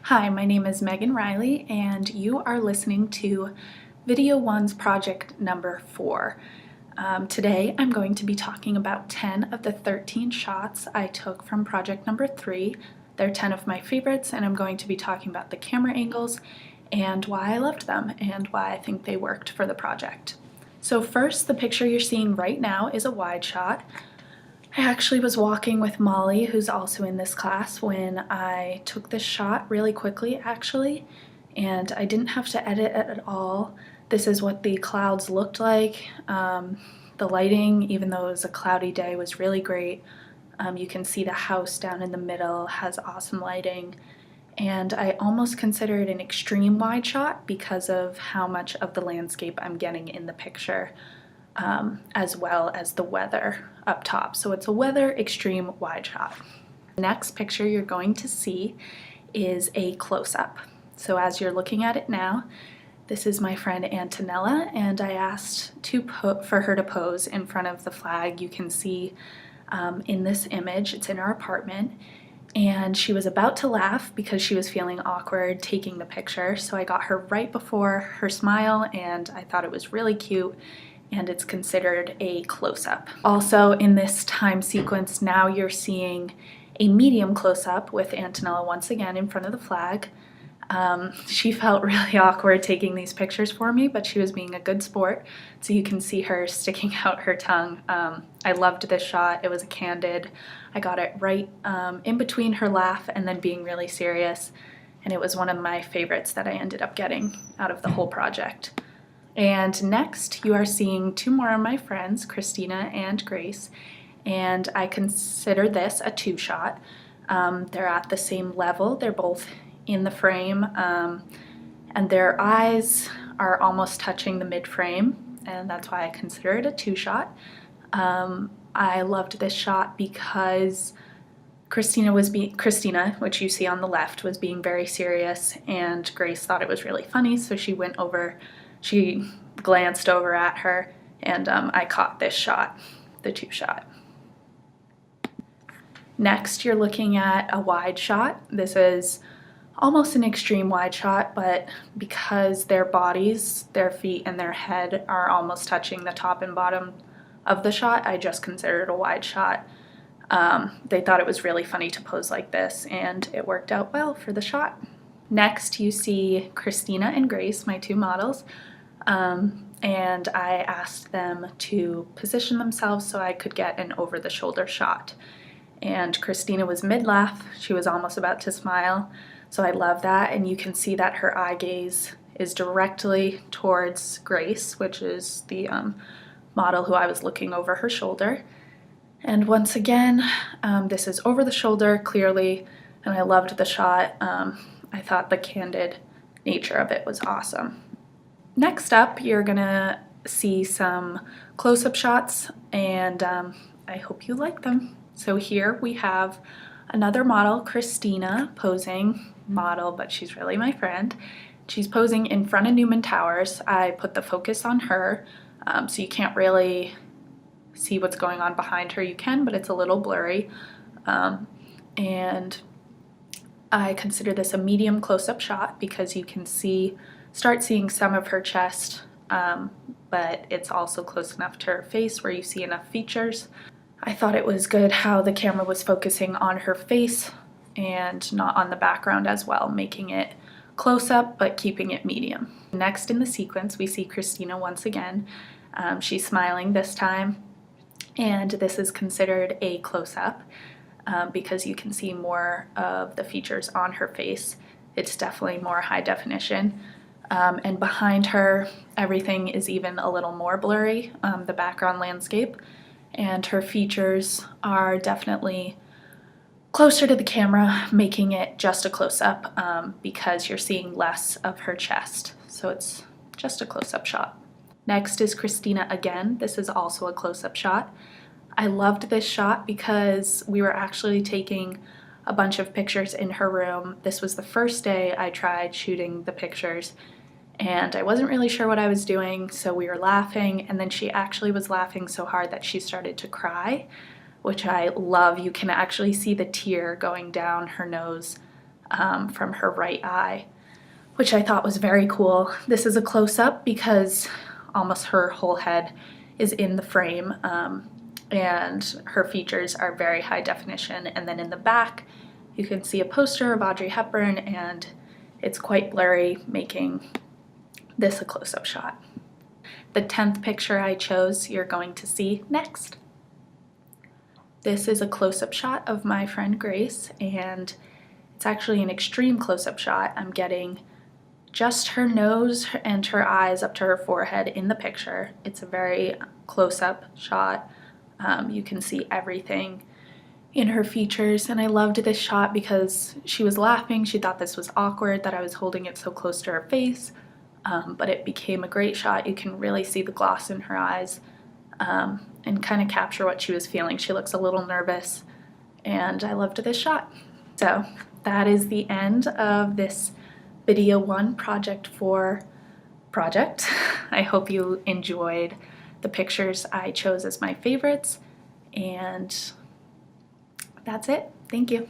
Hi, my name is Megan Riley, and you are listening to Video One's project number 4. Today I'm going to be talking about 10 of the 13 shots I took from project number 3. They're 10 of my favorites, and I'm going to be talking about the camera angles and why I loved them and why I think they worked for the project. So first, the picture you're seeing right now is a wide shot. I actually was walking with Molly, who's also in this class, when I took this shot really quickly, actually, and I didn't have to edit it at all. This is what the clouds looked like. The lighting, even though it was a cloudy day, was really great. You can see the house down in the middle has awesome lighting, and I almost consider it an extreme wide shot because of how much of the landscape I'm getting in the picture. As well as the weather up top. So it's a weather extreme wide shot. The next picture you're going to see is a close-up. So as you're looking at it now, this is my friend Antonella, and I asked for her to pose in front of the flag. You can see in this image, it's in our apartment, and she was about to laugh because she was feeling awkward taking the picture. So I got her right before her smile, and I thought it was really cute, and it's considered a close-up. Also in this time sequence, now you're seeing a medium close-up with Antonella once again in front of the flag. She felt really awkward taking these pictures for me, but she was being a good sport, so you can see her sticking out her tongue. I loved this shot. It was a candid. I got it right in between her laugh and then being really serious, and it was one of my favorites that I ended up getting out of the whole project. And next you are seeing two more of my friends, Christina and Grace, and I consider this a two-shot. They're at the same level, they're both in the frame, and their eyes are almost touching the mid-frame, and that's why I consider it a two-shot. I loved this shot because Christina, which you see on the left, was being very serious, and Grace thought it was really funny, so she glanced over at her, and I caught this shot, the two-shot. Next, you're looking at a wide shot. This is almost an extreme wide shot, but because their bodies, their feet and their head are almost touching the top and bottom of the shot, I just consider it a wide shot. They thought it was really funny to pose like this, and it worked out well for the shot. Next, you see Christina and Grace, my two models, and I asked them to position themselves so I could get an over-the-shoulder shot. And Christina was mid-laugh. She was almost about to smile, so I love that, and you can see that her eye gaze is directly towards Grace, which is the model who I was looking over her shoulder. And once again, this is over the shoulder clearly, and I loved the shot. I thought the candid nature of it was awesome. Next up, you're gonna see some close-up shots, and I hope you like them. So here we have another model, Christina, posing, but she's really my friend. She's posing in front of Newman Towers. I put the focus on her, so you can't really see what's going on behind her. You can, but it's a little blurry. And I consider this a medium close-up shot because you can start seeing some of her chest, but it's also close enough to her face where you see enough features. I thought it was good how the camera was focusing on her face and not on the background as well, making it close up but keeping it medium. Next in the sequence, we see Christina once again. She's smiling this time, and this is considered a close-up because you can see more of the features on her face. It's definitely more high definition. And behind her, everything is even a little more blurry, the background landscape, and her features are definitely closer to the camera, making it just a close-up because you're seeing less of her chest. So it's just a close-up shot. Next is Christina again. This is also a close-up shot. I loved this shot because we were actually taking a bunch of pictures in her room. This was the first day I tried shooting the pictures, and I wasn't really sure what I was doing, so we were laughing, and then she actually was laughing so hard that she started to cry, which I love. You can actually see the tear going down her nose from her right eye, which I thought was very cool. This is a close-up because almost her whole head is in the frame, and her features are very high definition. And then in the back, you can see a poster of Audrey Hepburn, and it's quite blurry, making this a close-up shot. The 10th picture I chose you're going to see next. This is a close-up shot of my friend Grace, and it's actually an extreme close-up shot. I'm getting just her nose and her eyes up to her forehead in the picture. It's a very close-up shot. You can see everything in her features, and I loved this shot because she was laughing. She thought this was awkward that I was holding it so close to her face, but it became a great shot. You can really see the gloss in her eyes, and kind of capture what she was feeling. She looks a little nervous, and I loved this shot. So that is the end of this Video 1 Project 4 project. I hope you enjoyed the pictures I chose as my favorites, and that's it. Thank you.